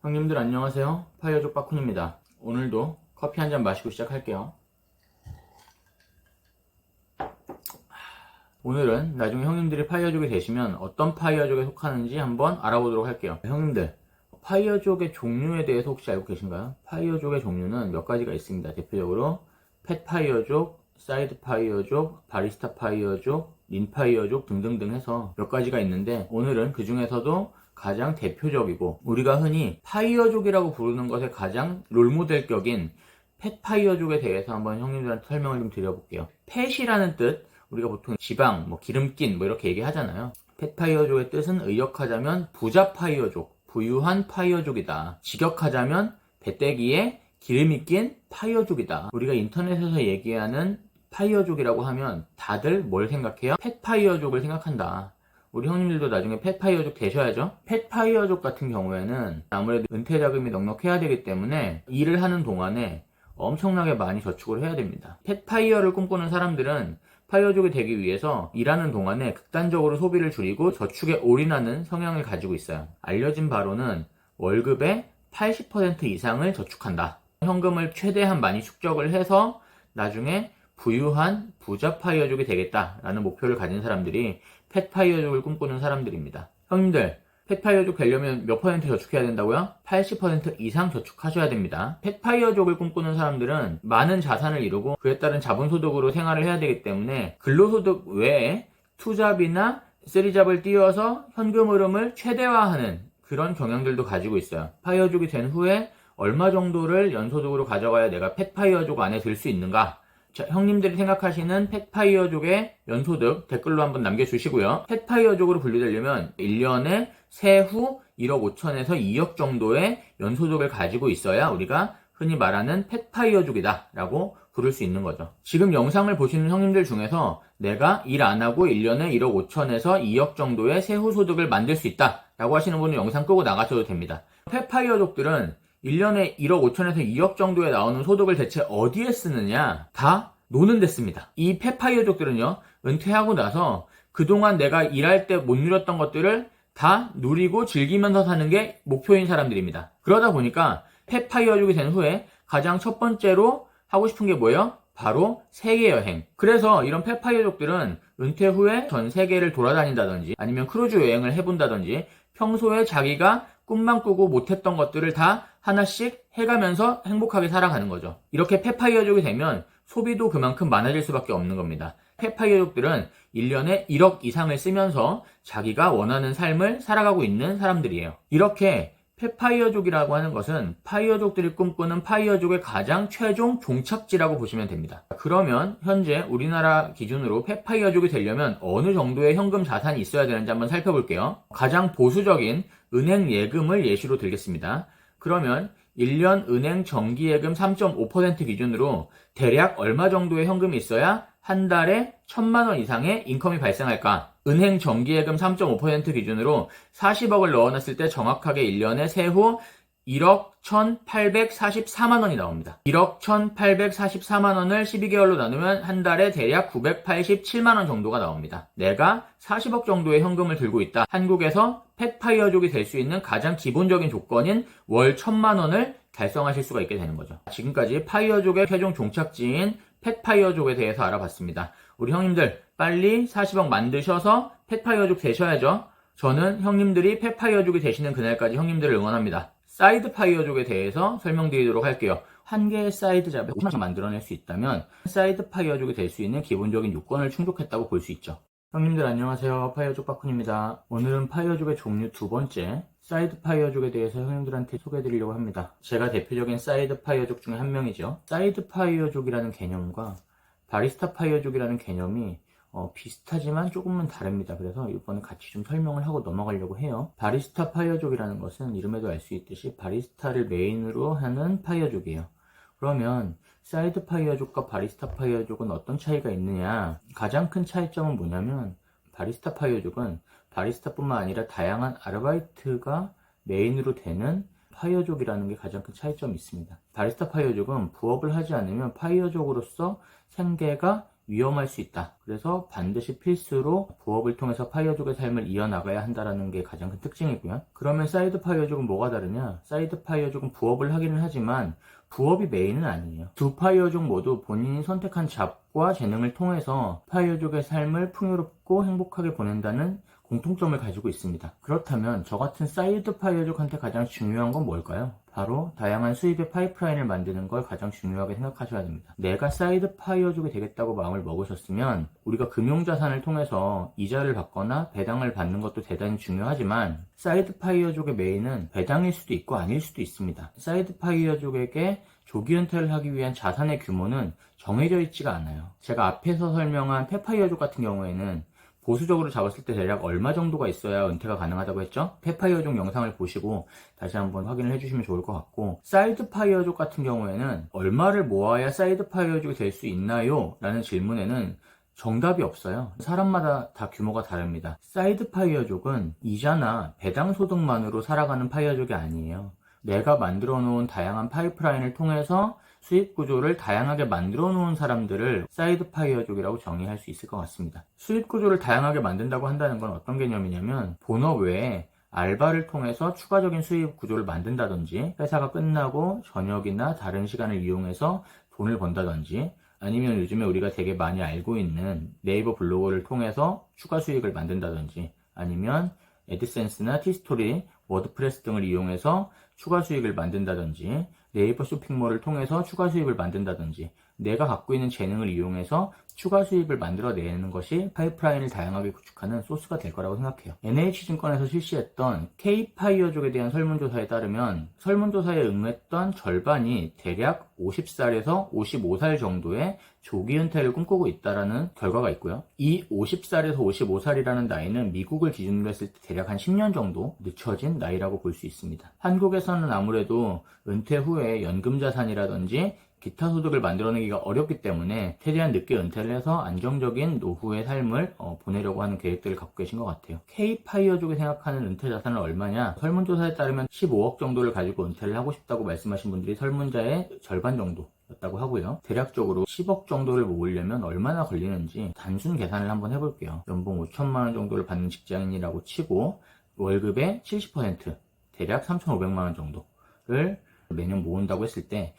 형님들 안녕하세요. 파이어족 빠쿤입니다. 오늘도 커피 한 잔 마시고 시작할게요. 오늘은 나중에 형님들이 파이어족이 되시면 어떤 파이어족에 속하는지 한번 알아보도록 할게요. 형님들, 파이어족의 종류에 대해서 혹시 알고 계신가요? 파이어족의 종류는 몇 가지가 있습니다. 대표적으로 펫 파이어족, 사이드 파이어족, 바리스타 파이어족, 린 파이어족 등등등 해서 몇 가지가 있는데, 오늘은 그 중에서도 가장 대표적이고 우리가 흔히 파이어족이라고 부르는 것의 가장 롤모델격인 펫 파이어족에 대해서 한번 형님들한테 설명을 좀 드려볼게요. 펫이라는 뜻, 우리가 보통 지방, 기름긴 이렇게 얘기하잖아요. 펫 파이어족의 뜻은 의역하자면 부자 파이어족, 부유한 파이어족이다. 직역하자면 배때기에 기름이 낀 파이어족이다. 우리가 인터넷에서 얘기하는 파이어족이라고 하면 다들 뭘 생각해요? 펫 파이어족을 생각한다. 우리 형님들도 나중에 펫파이어족 되셔야죠. 펫파이어족 같은 경우에는 아무래도 은퇴 자금이 넉넉해야 되기 때문에 일을 하는 동안에 엄청나게 많이 저축을 해야 됩니다. 펫파이어를 꿈꾸는 사람들은 파이어족이 되기 위해서 일하는 동안에 극단적으로 소비를 줄이고 저축에 올인하는 성향을 가지고 있어요. 알려진 바로는 월급의 80% 이상을 저축한다. 현금을 최대한 많이 축적을 해서 나중에 부유한 부자 파이어족이 되겠다라는 목표를 가진 사람들이 펫 파이어족을 꿈꾸는 사람들입니다. 형님들, 펫 파이어족 되려면 몇 퍼센트 저축해야 된다고요? 80% 이상 저축하셔야 됩니다. 펫 파이어족을 꿈꾸는 사람들은 많은 자산을 이루고 그에 따른 자본소득으로 생활을 해야 되기 때문에 근로소득 외에 투잡이나 쓰리잡을 띄워서 현금 흐름을 최대화하는 그런 경향들도 가지고 있어요. 파이어족이 된 후에 얼마 정도를 연소득으로 가져가야 내가 펫 파이어족 안에 들 수 있는가? 자, 형님들이 생각하시는 펫파이어족의 연소득 댓글로 한번 남겨주시고요. 펫파이어족으로 분류되려면 1년에 세후 1억 5천에서 2억 정도의 연소득을 가지고 있어야 우리가 흔히 말하는 펫파이어족이다 라고 부를 수 있는 거죠. 지금 영상을 보시는 형님들 중에서 내가 일 안 하고 1년에 1억 5천에서 2억 정도의 세후 소득을 만들 수 있다 라고 하시는 분은 영상 끄고 나가셔도 됩니다. 펫파이어족들은 1년에 1억 5천에서 2억 정도에 나오는 소득을 대체 어디에 쓰느냐? 다 노는 데 씁니다. 이 펫파이어족들은요, 은퇴하고 나서 그동안 내가 일할 때 못 누렸던 것들을 다 누리고 즐기면서 사는 게 목표인 사람들입니다. 그러다 보니까 펫파이어족이 된 후에 가장 첫 번째로 하고 싶은 게 뭐예요? 바로 세계 여행. 그래서 이런 펫파이어족들은 은퇴 후에 전 세계를 돌아다닌다든지 아니면 크루즈 여행을 해본다든지 평소에 자기가 꿈만 꾸고 못했던 것들을 다 하나씩 해가면서 행복하게 살아가는 거죠. 이렇게 펫파이어족이 되면 소비도 그만큼 많아질 수밖에 없는 겁니다. 펫파이어족들은 1년에 1억 이상을 쓰면서 자기가 원하는 삶을 살아가고 있는 사람들이에요. 이렇게 펫파이어족이라고 하는 것은 파이어족들이 꿈꾸는 파이어족의 가장 최종 종착지라고 보시면 됩니다. 그러면 현재 우리나라 기준으로 펫파이어족이 되려면 어느 정도의 현금 자산이 있어야 되는지 한번 살펴볼게요. 가장 보수적인 은행 예금을 예시로 들겠습니다. 그러면 1년 은행 정기예금 3.5% 기준으로 대략 얼마 정도의 현금이 있어야 한 달에 1,000만 원 이상의 인컴이 발생할까? 은행 정기예금 3.5% 기준으로 40억을 넣어놨을 때 정확하게 1년에 세후 1억 1,844만 원이 나옵니다. 1억 1,844만 원을 12개월로 나누면 한 달에 대략 987만 원 정도가 나옵니다. 내가 40억 정도의 현금을 들고 있다. 한국에서 펫파이어족이 될 수 있는 가장 기본적인 조건인 월 1,000만 원을 달성하실 수가 있게 되는 거죠. 지금까지 파이어족의 최종 종착지인 펫파이어족에 대해서 알아봤습니다. 우리 형님들 빨리 40억 만드셔서 펫파이어족 되셔야죠. 저는 형님들이 펫파이어족이 되시는 그날까지 형님들을 응원합니다. 사이드 파이어족에 대해서 설명드리도록 할게요. 한 개의 사이드 잡에 50만 만들어낼 수 있다면 사이드 파이어족이 될 수 있는 기본적인 요건을 충족했다고 볼 수 있죠. 형님들 안녕하세요. 파이어족 빠쿤입니다. 오늘은 파이어족의 종류 두 번째 사이드 파이어족에 대해서 형님들한테 소개해드리려고 합니다. 제가 대표적인 사이드 파이어족 중에 한 명이죠. 사이드 파이어족이라는 개념과 바리스타 파이어족이라는 개념이 비슷하지만 조금은 다릅니다. 그래서 이번에 같이 좀 설명을 하고 넘어가려고 해요. 바리스타 파이어족이라는 것은 이름에도 알 수 있듯이 바리스타를 메인으로 하는 파이어족이에요. 그러면 사이드 파이어족과 바리스타 파이어족은 어떤 차이가 있느냐? 가장 큰 차이점은 뭐냐면 바리스타 파이어족은 바리스타뿐만 아니라 다양한 아르바이트가 메인으로 되는 파이어족이라는 게 가장 큰 차이점이 있습니다. 바리스타 파이어족은 부업을 하지 않으면 파이어족으로서 생계가 위험할 수 있다. 그래서 반드시 필수로 부업을 통해서 파이어족의 삶을 이어나가야 한다는 게 가장 큰 특징이고요. 그러면 사이드 파이어족은 뭐가 다르냐? 사이드 파이어족은 부업을 하기는 하지만 부업이 메인은 아니에요. 두 파이어족 모두 본인이 선택한 잡과 재능을 통해서 파이어족의 삶을 풍요롭고 행복하게 보낸다는 공통점을 가지고 있습니다. 그렇다면 저 같은 사이드 파이어족한테 가장 중요한 건 뭘까요? 바로 다양한 수입의 파이프라인을 만드는 걸 가장 중요하게 생각하셔야 됩니다. 내가 사이드 파이어족이 되겠다고 마음을 먹으셨으면 우리가 금융자산을 통해서 이자를 받거나 배당을 받는 것도 대단히 중요하지만 사이드 파이어족의 메인은 배당일 수도 있고 아닐 수도 있습니다. 사이드 파이어족에게 조기 은퇴를 하기 위한 자산의 규모는 정해져 있지가 않아요. 제가 앞에서 설명한 페파이어족 같은 경우에는 보수적으로 잡았을 때 대략 얼마 정도가 있어야 은퇴가 가능하다고 했죠? 페파이어족 영상을 보시고 다시 한번 확인을 해주시면 좋을 것 같고, 사이드 파이어족 같은 경우에는 얼마를 모아야 사이드 파이어족이 될 수 있나요? 라는 질문에는 정답이 없어요. 사람마다 다 규모가 다릅니다. 사이드 파이어족은 이자나 배당 소득만으로 살아가는 파이어족이 아니에요. 내가 만들어 놓은 다양한 파이프라인을 통해서 수입 구조를 다양하게 만들어 놓은 사람들을 사이드 파이어족이라고 정의할 수 있을 것 같습니다. 수입 구조를 다양하게 만든다고 한다는 건 어떤 개념이냐면 본업 외에 알바를 통해서 추가적인 수입 구조를 만든다든지, 회사가 끝나고 저녁이나 다른 시간을 이용해서 돈을 번다든지, 아니면 요즘에 우리가 되게 많이 알고 있는 네이버 블로그를 통해서 추가 수익을 만든다든지, 아니면 애드센스나 티스토리, 워드프레스 등을 이용해서 추가 수익을 만든다든지, 네이버 쇼핑몰을 통해서 추가 수익을 만든다든지, 내가 갖고 있는 재능을 이용해서 추가 수익을 만들어내는 것이 파이프라인을 다양하게 구축하는 소스가 될 거라고 생각해요. NH증권에서 실시했던 K파이어족에 대한 설문조사에 따르면 설문조사에 응했던 절반이 대략 50살에서 55살 정도의 조기 은퇴를 꿈꾸고 있다는 결과가 있고요. 이 50살에서 55살이라는 나이는 미국을 기준으로 했을 때 대략 한 10년 정도 늦춰진 나이라고 볼 수 있습니다. 한국에서는 아무래도 은퇴 후에 연금자산이라든지 기타 소득을 만들어내기가 어렵기 때문에 최대한 늦게 은퇴를 해서 안정적인 노후의 삶을 보내려고 하는 계획들을 갖고 계신 것 같아요. K파이어족이 생각하는 은퇴 자산은 얼마냐? 설문조사에 따르면 15억 정도를 가지고 은퇴를 하고 싶다고 말씀하신 분들이 설문자의 절반 정도였다고 하고요. 대략적으로 10억 정도를 모으려면 얼마나 걸리는지 단순 계산을 한번 해볼게요. 연봉 5천만 원 정도를 받는 직장인이라고 치고 월급의 70%, 대략 3,500만 원 정도를 매년 모은다고 했을 때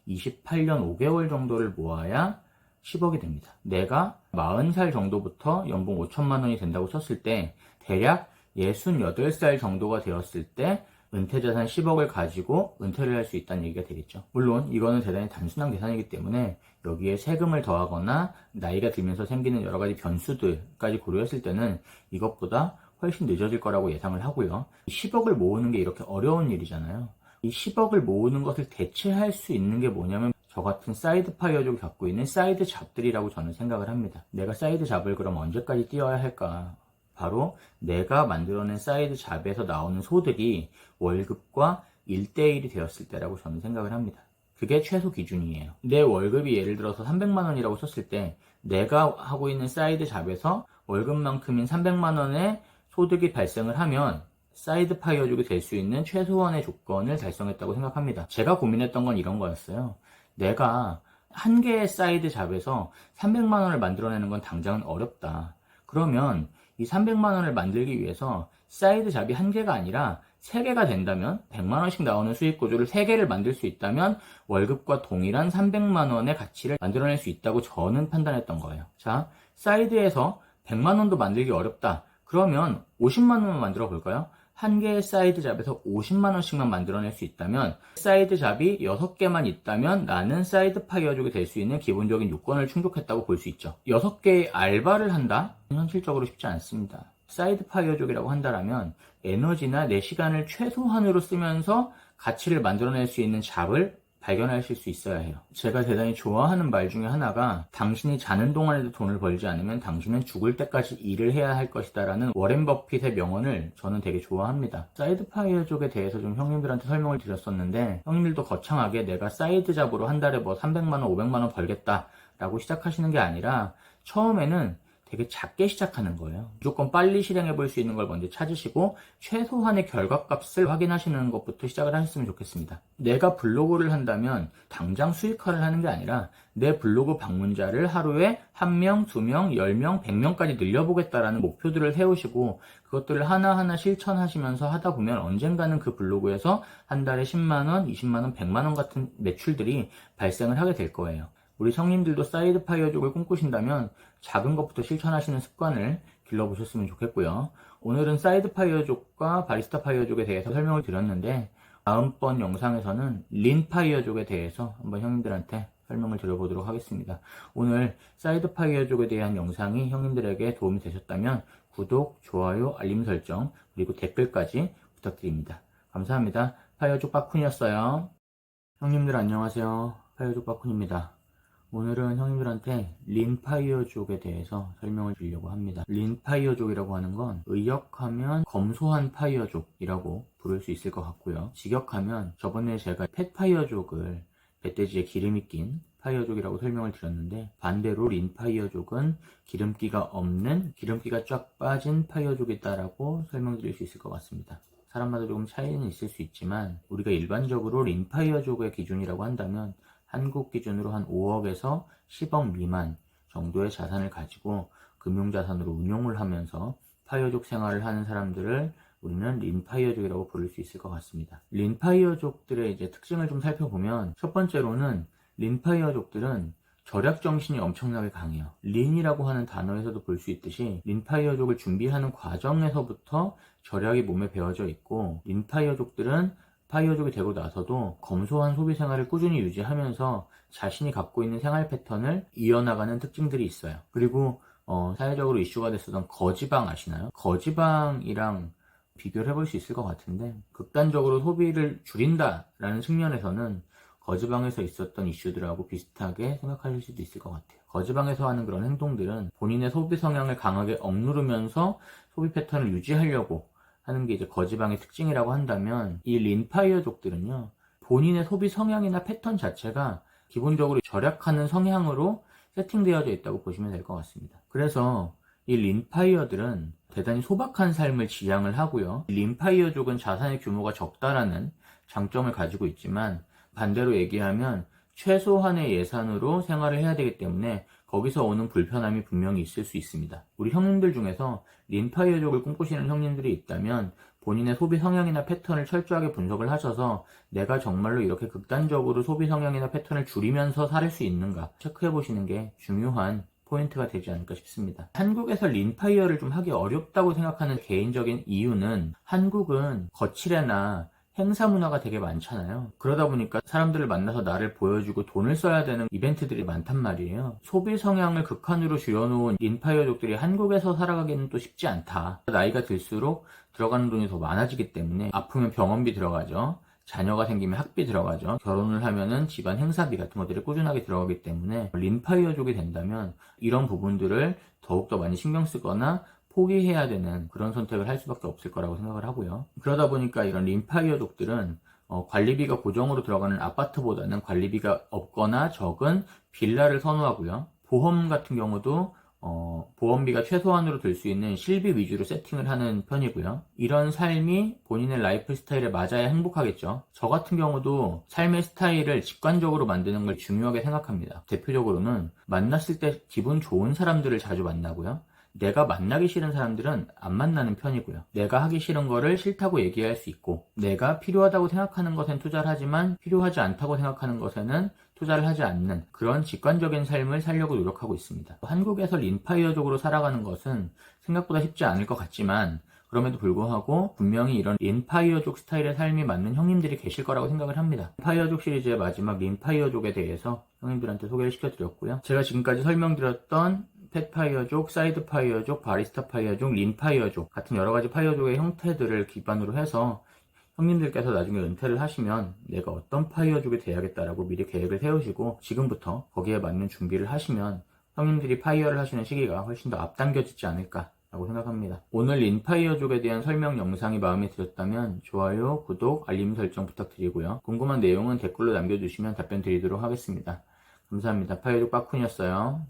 28년 5개월 정도를 모아야 10억이 됩니다. 내가 40살 정도부터 연봉 5천만 원이 된다고 쳤을 때 대략 68살 정도가 되었을 때 은퇴자산 10억을 가지고 은퇴를 할 수 있다는 얘기가 되겠죠. 물론 이거는 대단히 단순한 계산이기 때문에 여기에 세금을 더하거나 나이가 들면서 생기는 여러 가지 변수들까지 고려했을 때는 이것보다 훨씬 늦어질 거라고 예상을 하고요. 10억을 모으는 게 이렇게 어려운 일이잖아요. 이 10억을 모으는 것을 대체할 수 있는 게 뭐냐면 저 같은 사이드 파이어족이 갖고 있는 사이드 잡들이라고 저는 생각을 합니다. 내가 사이드 잡을 그럼 언제까지 띄워야 할까? 바로 내가 만들어낸 사이드 잡에서 나오는 소득이 월급과 1대1이 되었을 때라고 저는 생각을 합니다. 그게 최소 기준이에요. 내 월급이 예를 들어서 300만 원이라고 쳤을 때 내가 하고 있는 사이드 잡에서 월급만큼인 300만 원의 소득이 발생을 하면 사이드 파이어족이 될 수 있는 최소한의 조건을 달성했다고 생각합니다. 제가 고민했던 건 이런 거였어요. 내가 한 개의 사이드 잡에서 300만 원을 만들어내는 건 당장은 어렵다. 그러면 이 300만 원을 만들기 위해서 사이드 잡이 한 개가 아니라 3개가 된다면 100만 원씩 나오는 수익 구조를 3개를 만들 수 있다면 월급과 동일한 300만 원의 가치를 만들어낼 수 있다고 저는 판단했던 거예요. 자, 사이드에서 100만 원도 만들기 어렵다. 그러면 50만 원만 만들어 볼까요? 한 개의 사이드 잡에서 50만 원씩만 만들어낼 수 있다면 사이드 잡이 6개만 있다면 나는 사이드 파이어족이 될 수 있는 기본적인 요건을 충족했다고 볼 수 있죠. 6개의 알바를 한다? 현실적으로 쉽지 않습니다. 사이드 파이어족이라고 한다면 에너지나 내 시간을 최소한으로 쓰면서 가치를 만들어낼 수 있는 잡을 발견하실 수 있어야 해요. 제가 대단히 좋아하는 말 중에 하나가 당신이 자는 동안에도 돈을 벌지 않으면 당신은 죽을 때까지 일을 해야 할 것이다 라는 워렌 버핏의 명언을 저는 되게 좋아합니다. 사이드 파이어족에 대해서 좀 형님들한테 설명을 드렸었는데 형님들도 거창하게 내가 사이드 잡으로 한 달에 뭐 300만 원, 500만 원 벌겠다 라고 시작하시는 게 아니라 처음에는 되게 작게 시작하는 거예요. 무조건 빨리 실행해 볼 수 있는 걸 먼저 찾으시고 최소한의 결과값을 확인하시는 것부터 시작을 하셨으면 좋겠습니다. 내가 블로그를 한다면 당장 수익화를 하는 게 아니라 내 블로그 방문자를 하루에 1명, 2명, 10명, 100명까지 늘려보겠다라는 목표들을 세우시고 그것들을 하나하나 실천하시면서 하다 보면 언젠가는 그 블로그에서 한 달에 10만원, 20만원, 100만원 같은 매출들이 발생을 하게 될 거예요. 우리 성님들도 사이드 파이어족을 꿈꾸신다면 작은 것부터 실천하시는 습관을 길러보셨으면 좋겠고요. 오늘은 사이드 파이어족과 바리스타 파이어족에 대해서 설명을 드렸는데 다음번 영상에서는 린 파이어족에 대해서 한번 형님들한테 설명을 드려보도록 하겠습니다. 오늘 사이드 파이어족에 대한 영상이 형님들에게 도움이 되셨다면 구독, 좋아요, 알림 설정, 그리고 댓글까지 부탁드립니다. 감사합니다. 파이어족 빠쿤이었어요. 형님들 안녕하세요. 파이어족 빠쿤입니다. 오늘은 형님들한테 린파이어족에 대해서 설명을 드리려고 합니다. 린파이어족이라고 하는 건 의역하면 검소한 파이어족이라고 부를 수 있을 것 같고요. 직역하면 저번에 제가 펫파이어족을 멧돼지에 기름이 낀 파이어족이라고 설명을 드렸는데 반대로 린파이어족은 기름기가 없는, 기름기가 쫙 빠진 파이어족이다라고 설명드릴 수 있을 것 같습니다. 사람마다 조금 차이는 있을 수 있지만 우리가 일반적으로 린파이어족의 기준이라고 한다면 한국 기준으로 한 5억에서 10억 미만 정도의 자산을 가지고 금융자산으로 운용을 하면서 파이어족 생활을 하는 사람들을 우리는 린파이어족이라고 부를 수 있을 것 같습니다. 린파이어족들의 이제 특징을 좀 살펴보면 첫 번째로는 린파이어족들은 절약 정신이 엄청나게 강해요. 린이라고 하는 단어에서도 볼 수 있듯이 린파이어족을 준비하는 과정에서부터 절약이 몸에 배어져 있고 린파이어족들은 파이어족이 되고 나서도 검소한 소비 생활을 꾸준히 유지하면서 자신이 갖고 있는 생활 패턴을 이어나가는 특징들이 있어요. 그리고 사회적으로 이슈가 됐었던 거지방 아시나요? 거지방이랑 비교를 해볼 수 있을 것 같은데 극단적으로 소비를 줄인다라는 측면에서는 거지방에서 있었던 이슈들하고 비슷하게 생각하실 수도 있을 것 같아요. 거지방에서 하는 그런 행동들은 본인의 소비 성향을 강하게 억누르면서 소비 패턴을 유지하려고 하는 게 이제 거지방의 특징이라고 한다면 이 린파이어족들은요 본인의 소비 성향이나 패턴 자체가 기본적으로 절약하는 성향으로 세팅되어져 있다고 보시면 될 것 같습니다. 그래서 이 린파이어들은 대단히 소박한 삶을 지향을 하고요. 린파이어족은 자산의 규모가 적다라는 장점을 가지고 있지만 반대로 얘기하면 최소한의 예산으로 생활을 해야 되기 때문에 거기서 오는 불편함이 분명히 있을 수 있습니다. 우리 형님들 중에서 린파이어족을 꿈꾸시는 형님들이 있다면 본인의 소비 성향이나 패턴을 철저하게 분석을 하셔서 내가 정말로 이렇게 극단적으로 소비 성향이나 패턴을 줄이면서 살 수 있는가 체크해 보시는 게 중요한 포인트가 되지 않을까 싶습니다. 한국에서 린파이어를 좀 하기 어렵다고 생각하는 개인적인 이유는 한국은 거칠애나 행사 문화가 되게 많잖아요. 그러다 보니까 사람들을 만나서 나를 보여주고 돈을 써야 되는 이벤트들이 많단 말이에요. 소비 성향을 극한으로 줄여놓은 린파이어족들이 한국에서 살아가기는 또 쉽지 않다. 나이가 들수록 들어가는 돈이 더 많아지기 때문에 아프면 병원비 들어가죠. 자녀가 생기면 학비 들어가죠. 결혼을 하면은 집안 행사비 같은 것들이 꾸준하게 들어가기 때문에 린파이어족이 된다면 이런 부분들을 더욱더 많이 신경 쓰거나 포기해야 되는 그런 선택을 할 수밖에 없을 거라고 생각을 하고요. 그러다 보니까 이런 린파이어족들은 관리비가 고정으로 들어가는 아파트보다는 관리비가 없거나 적은 빌라를 선호하고요. 보험 같은 경우도 보험비가 최소한으로 들 수 있는 실비 위주로 세팅을 하는 편이고요. 이런 삶이 본인의 라이프 스타일에 맞아야 행복하겠죠. 저 같은 경우도 삶의 스타일을 직관적으로 만드는 걸 중요하게 생각합니다. 대표적으로는 만났을 때 기분 좋은 사람들을 자주 만나고요. 내가 만나기 싫은 사람들은 안 만나는 편이고요. 내가 하기 싫은 거를 싫다고 얘기할 수 있고 내가 필요하다고 생각하는 것엔 투자를 하지만 필요하지 않다고 생각하는 것에는 투자를 하지 않는 그런 직관적인 삶을 살려고 노력하고 있습니다. 한국에서 린파이어족으로 살아가는 것은 생각보다 쉽지 않을 것 같지만 그럼에도 불구하고 분명히 이런 린파이어족 스타일의 삶이 맞는 형님들이 계실 거라고 생각을 합니다. 린파이어족 시리즈의 마지막 린파이어족에 대해서 형님들한테 소개를 시켜드렸고요. 제가 지금까지 설명드렸던 펫파이어족, 사이드파이어족, 바리스타파이어족, 린파이어족 같은 여러가지 파이어족의 형태들을 기반으로 해서 형님들께서 나중에 은퇴를 하시면 내가 어떤 파이어족이 돼야겠다라고 미리 계획을 세우시고 지금부터 거기에 맞는 준비를 하시면 형님들이 파이어를 하시는 시기가 훨씬 더 앞당겨지지 않을까 라고 생각합니다. 오늘 린파이어족에 대한 설명 영상이 마음에 드셨다면 좋아요, 구독, 알림 설정 부탁드리고요. 궁금한 내용은 댓글로 남겨주시면 답변 드리도록 하겠습니다. 감사합니다. 파이어족 빠쿤이었어요.